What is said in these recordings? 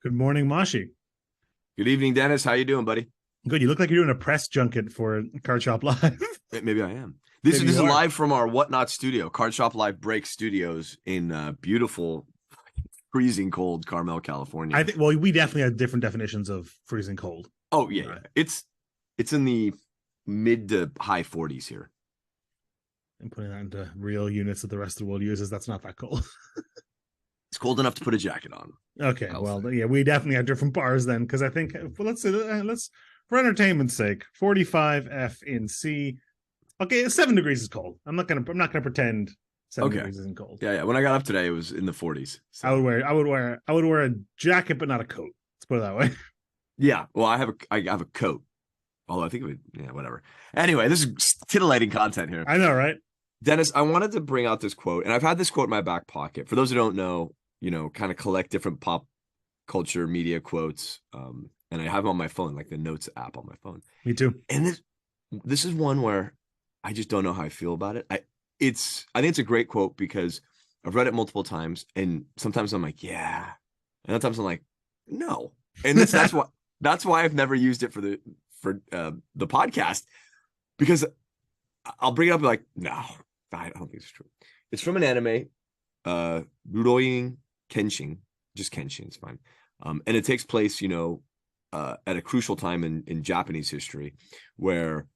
Good morning, Mashi. Good evening, Dennis. How you doing, buddy? Good. You look like you're doing a press junket for Card Shop Live. Maybe I am. This Maybe is you are. live from our Whatnot studio, Card Shop Live Break Studios in beautiful, freezing cold Carmel, California. I think. Well, we definitely have different definitions of freezing cold. Oh yeah, it's in the mid to high 40s here. And putting that into real units that the rest of the world uses, that's not that cold. It's cold enough to put a jacket on. Okay, well, yeah, we definitely have different bars then, because I think let's for entertainment's sake, 45 F in C. Okay, 7 degrees is cold. I'm not gonna pretend 7 degrees isn't cold. Yeah. When I got up today, it was in the 40s. So. I would wear a jacket, but not a coat. Let's put it that way. Yeah. Well, I have a coat. Although I think it would, yeah, whatever. Anyway, this is titillating content here. I know, right? Dennis, I wanted to bring out this quote, and I've had this quote in my back pocket. For those who don't know, kind of collect different pop culture media quotes, and I have them on my phone, like the notes app on my phone. Me too. And this is one where I just don't know how I feel about it. I think it's a great quote because I've read it multiple times, and sometimes I'm like, yeah, and sometimes I'm like, no, and that's why I've never used it for the podcast, because I'll bring it up like, no, I don't think it's true. It's from an anime, Rurouni Kenshin, just Kenshin, it's fine. And it takes place, at a crucial time in Japanese history where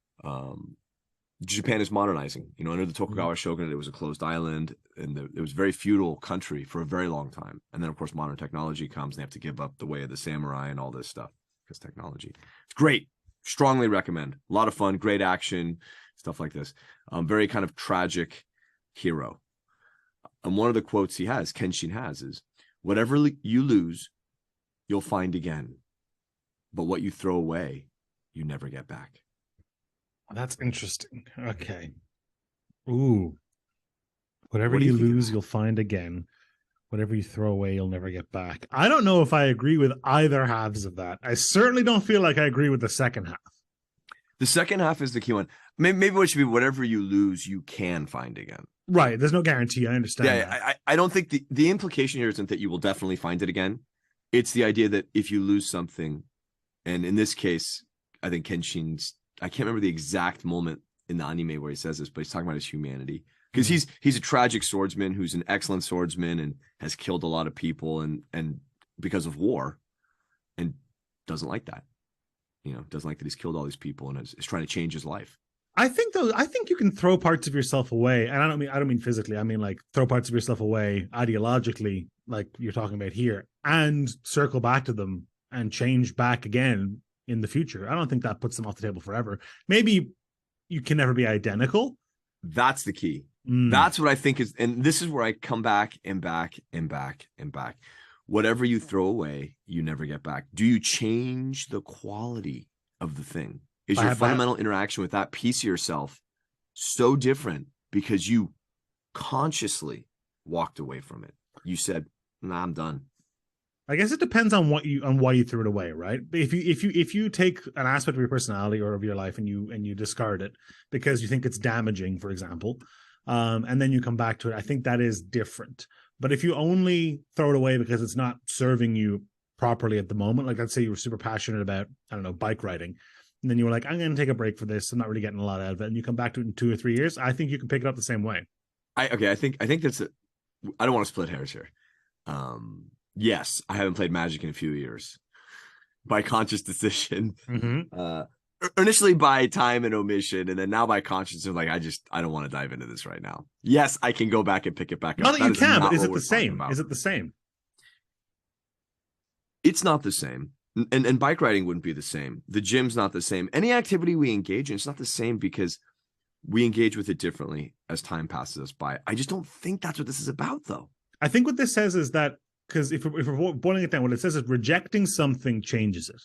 Japan is modernizing. Under the Tokugawa shogunate, it was a closed island, and it was a very feudal country for a very long time. And then, of course, modern technology comes, and they have to give up the way of the samurai and all this stuff because technology. It's great. Strongly recommend. A lot of fun, great action, stuff like this. Very kind of tragic hero. And one of the quotes Kenshin has, is, whatever you lose, you'll find again. But what you throw away, you never get back. That's interesting. Okay. Ooh. Whatever you lose, you'll find again. Whatever you throw away, you'll never get back. I don't know if I agree with either halves of that. I certainly don't feel like I agree with the second half. The second half is the key one. Maybe what should be, whatever you lose, you can find again. Right. There's no guarantee. I understand. Yeah. I don't think the implication here isn't that you will definitely find it again. It's the idea that if you lose something, and in this case, I think Kenshin's, I can't remember the exact moment in the anime where he says this, but he's talking about his humanity. Because he's a tragic swordsman who's an excellent swordsman and has killed a lot of people and because of war, and doesn't like that. Doesn't like that he's killed all these people and is trying to change his life. I think you can throw parts of yourself away, and I don't mean physically. I mean like throw parts of yourself away ideologically, like you're talking about here, and circle back to them and change back again in the future. I don't think that puts them off the table forever. Maybe you can never be identical. That's the key. That's what I think is, and this is where I come back and back and back and back. Whatever you throw away, you never get back. Do you change the quality of the thing? Is your fundamental interaction with that piece of yourself so different because you consciously walked away from it? You said, "Nah, I'm done." I guess it depends on why you threw it away, right? If you take an aspect of your personality or of your life and you discard it because you think it's damaging, for example, and then you come back to it, I think that is different. But if you only throw it away because it's not serving you properly at the moment, like let's say you were super passionate about, I don't know, bike riding, and then you were like, I'm going to take a break for this, I'm not really getting a lot out of it, and you come back to it in 2 or 3 years, I think you can pick it up the same way. I think that's I don't want to split hairs here. Yes, I haven't played Magic in a few years by conscious decision. Initially by time and omission, and then now by conscience of like, I don't want to dive into this right now. Yes, I can go back and pick it back up. Not that you can, but is it the same? Is it the same? It's not the same. And bike riding wouldn't be the same. The gym's not the same. Any activity we engage in, it's not the same because we engage with it differently as time passes us by. I just don't think that's what this is about, though. I think what this says is that, because if we're boiling it down, what it says is rejecting something changes it.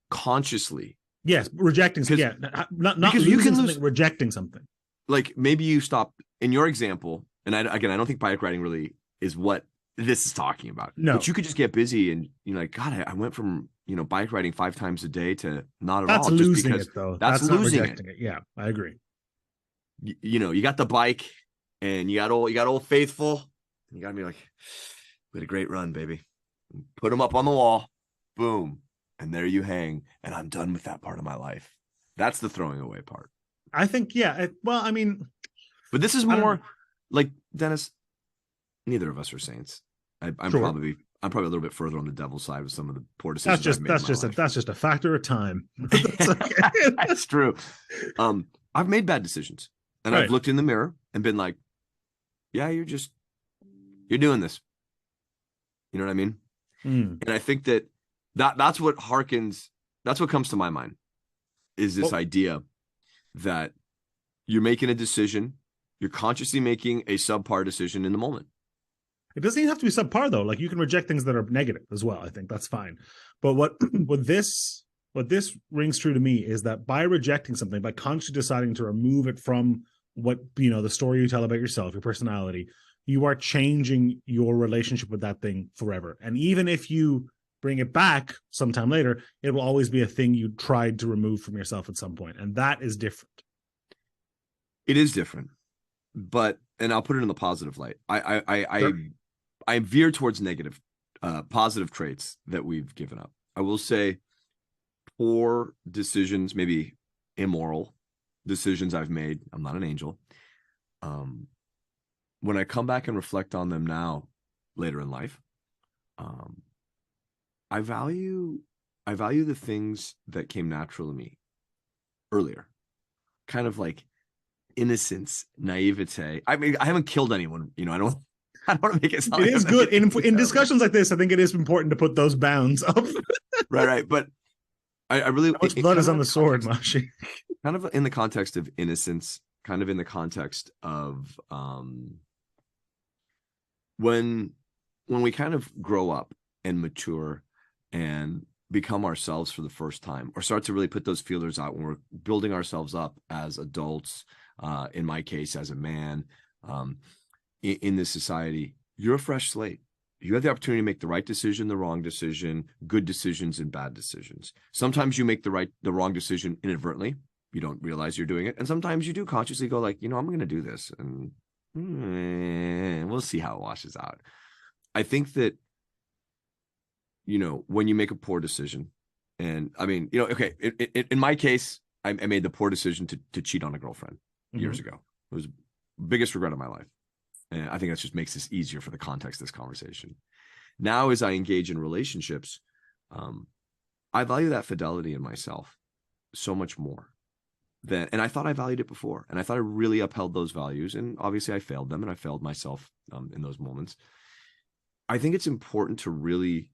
Consciously. Yes, rejecting. Yeah, not losing, you can lose, rejecting something. Like maybe you stop in your example, and I don't think bike riding really is what this is talking about. No, but you could just get busy and like, God, I went from bike riding 5 times a day to not at all. That's losing it, though. That's losing it. Yeah, I agree. You got the bike, and you got old faithful. You got to be like, we had a great run, baby. put them up on the wall, boom, and there you hang, and I'm done with that part of my life. That's the throwing away part. I think, yeah. Well, I mean, but this is more like, Dennis, neither of us are saints. I'm sure. probably a little bit further on the devil's side with some of the poor decisions That's just a factor of time. That's okay. That's true. I've made bad decisions, and I've looked in the mirror and been like, yeah, you're doing this. You know what I mean? And I think that's what comes to my mind, is this idea that you're making a decision, you're consciously making a subpar decision in the moment. It doesn't even have to be subpar, though. Like, you can reject things that are negative as well. I think that's fine. But what this rings true to me is that by rejecting something, by consciously deciding to remove it from what, the story you tell about yourself, your personality, you are changing your relationship with that thing forever. And even if you bring it back sometime later, it will always be a thing you tried to remove from yourself at some point. And that is different. It is different. And I'll put it in the positive light. I veer towards negative, positive traits that we've given up. I will say poor decisions, maybe immoral decisions I've made. I'm not an angel. When I come back and reflect on them now, later in life, I value the things that came natural to me earlier, kind of like innocence, naivete. I mean, I haven't killed anyone. I don't want to make it sound. It is good in discussions like this. I think it is important to put those bounds up. right. But I really, how much blood is on the sword, Mashi? Kind of in the context of innocence, kind of in the context of when we kind of grow up and mature and become ourselves for the first time, or start to really put those feelers out when we're building ourselves up as adults, in my case, as a man, in this society, you're a fresh slate. You have the opportunity to make the right decision, the wrong decision, good decisions, and bad decisions. Sometimes you make the wrong decision inadvertently. You don't realize you're doing it. And sometimes you do consciously go like, I'm going to do this, and we'll see how it washes out. I think that, when you make a poor decision, and I mean, okay, in my case, I made the poor decision to cheat on a girlfriend years ago. It was the biggest regret of my life. And I think that just makes this easier for the context of this conversation. Now, as I engage in relationships, I value that fidelity in myself so much more and I thought I valued it before, and I thought I really upheld those values, and obviously I failed them, and I failed myself in those moments. I think it's important to really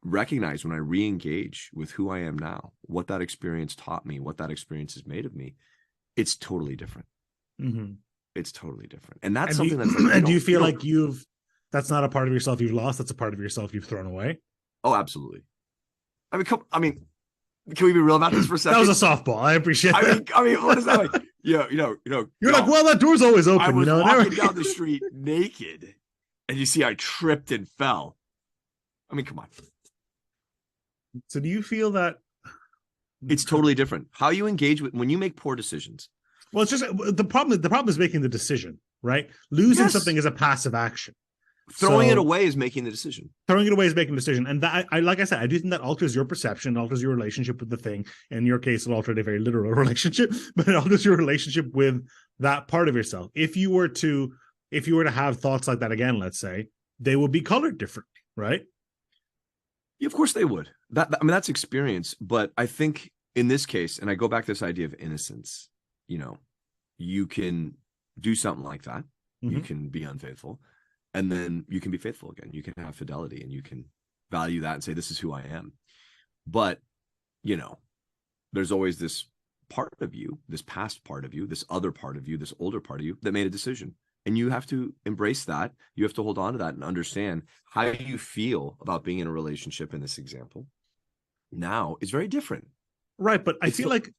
recognize when I re-engage with who I am now, what that experience taught me, what that experience has made of me. It's totally different. It's totally different. And that's something that's like, do you feel like that's not a part of yourself you've lost, that's a part of yourself you've thrown away? Oh, absolutely. Can we be real about this for a second? That was a softball. I appreciate that. I mean, what is that like? You're like, well, that door's always open. I was walking down the street naked, and you see I tripped and fell. I mean, come on. So do you feel that it's totally different how you engage with when you make poor decisions? Well, it's just the problem is making the decision, right? Losing something is a passive action. Throwing it away is making the decision. Throwing it away is making the decision. And that, like I said, I do think that alters your perception, alters your relationship with the thing. In your case, it altered a very literal relationship, but it alters your relationship with that part of yourself. If you were to have thoughts like that again, let's say, they would be colored differently, right? Yeah, of course they would. That's experience. But I think in this case, and I go back to this idea of innocence, you can do something like that. You can be unfaithful. And then you can be faithful again. You can have fidelity, and you can value that and say, this is who I am. But, there's always this part of you, this past part of you, this other part of you, this older part of you that made a decision. And you have to embrace that. You have to hold on to that and understand how you feel about being in a relationship in this example now is very different. Right. But I feel like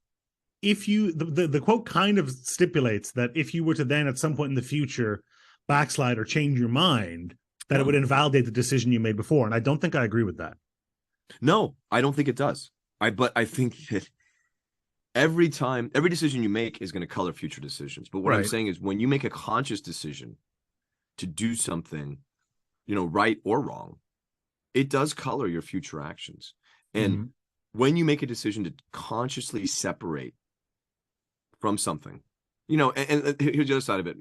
if you, the quote kind of stipulates that if you were to then at some point in the future backslide or change your mind, that it would invalidate the decision you made before. And I don't think I agree with that. No, I don't think it does. But I think that every decision you make is going to color future decisions. But what I'm saying is when you make a conscious decision to do something, right or wrong, it does color your future actions. And when you make a decision to consciously separate from something, and here's the other side of it.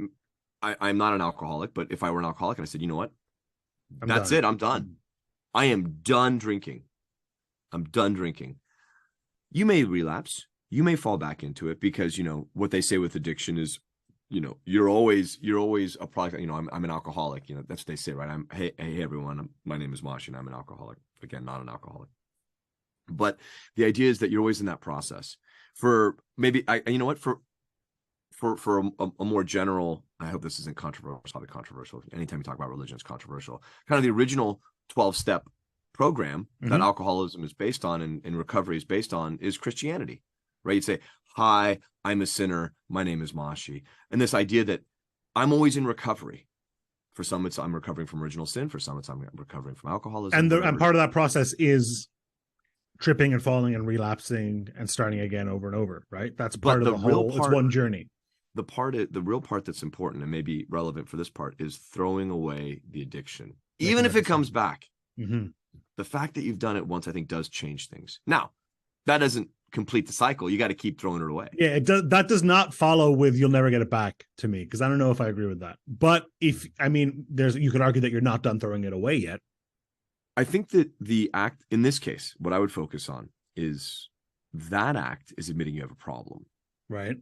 I'm not an alcoholic, but if I were an alcoholic and I said, you know what, that's it, I'm done. I am done drinking. I'm done drinking. You may relapse. You may fall back into it because, what they say with addiction is, you're always a product. I'm an alcoholic. That's what they say, right? Hey everyone. My name is Mashi and I'm an alcoholic. Again, not an alcoholic. But the idea is that you're always in that process. For maybe for a more general, I hope this isn't controversial. It's probably controversial. Anytime you talk about religion, it's controversial. Kind of the original 12-step program that alcoholism is based on and recovery is based on is Christianity, right? You'd say, hi, I'm a sinner. My name is Mashi. And this idea that I'm always in recovery. For some, it's I'm recovering from original sin. For some, it's I'm recovering from alcoholism. And part of that process is tripping and falling and relapsing and starting again over and over, right? That's part of the whole, it's one journey. The real part that's important and maybe relevant for this part is throwing away the addiction, even if it comes back. The fact that you've done it once, I think, does change things. Now, that doesn't complete the cycle. You got to keep throwing it away. Yeah, it does. That does not follow with "you'll never get it back" to me, because I don't know if I agree with that. But you could argue that you're not done throwing it away yet. I think that the act in this case, what I would focus on is that act is admitting you have a problem. Right.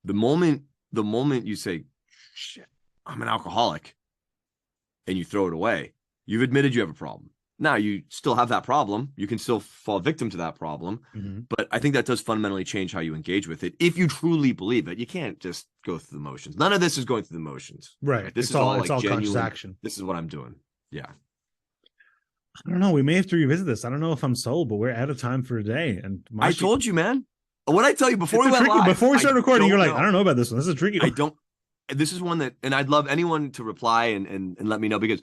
The moment you say, "Shit, I'm an alcoholic," and you throw it away, you've admitted you have a problem. Now, you still have that problem. You can still fall victim to that problem. But I think that does fundamentally change how you engage with it. If you truly believe it, you can't just go through the motions. None of this is going through the motions. Right. This is all genuine conscious action. This is what I'm doing. Yeah. I don't know. We may have to revisit this. I don't know if I'm sold, but we're out of time for today. And I told you, man. What I tell you before we went live, before we started recording, you're like, I don't know about this one. This is tricky. This is one that, and I'd love anyone to reply and let me know, because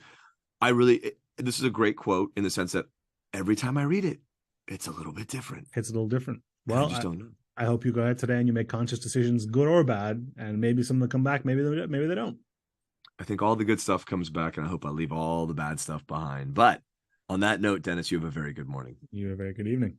this is a great quote in the sense that every time I read it, it's a little bit different. It's a little different. Well, I just don't know. I hope you go ahead today and you make conscious decisions, good or bad, and maybe some of them come back. Maybe they don't. I think all the good stuff comes back, and I hope I leave all the bad stuff behind. But on that note, Dennis, you have a very good morning. You have a very good evening.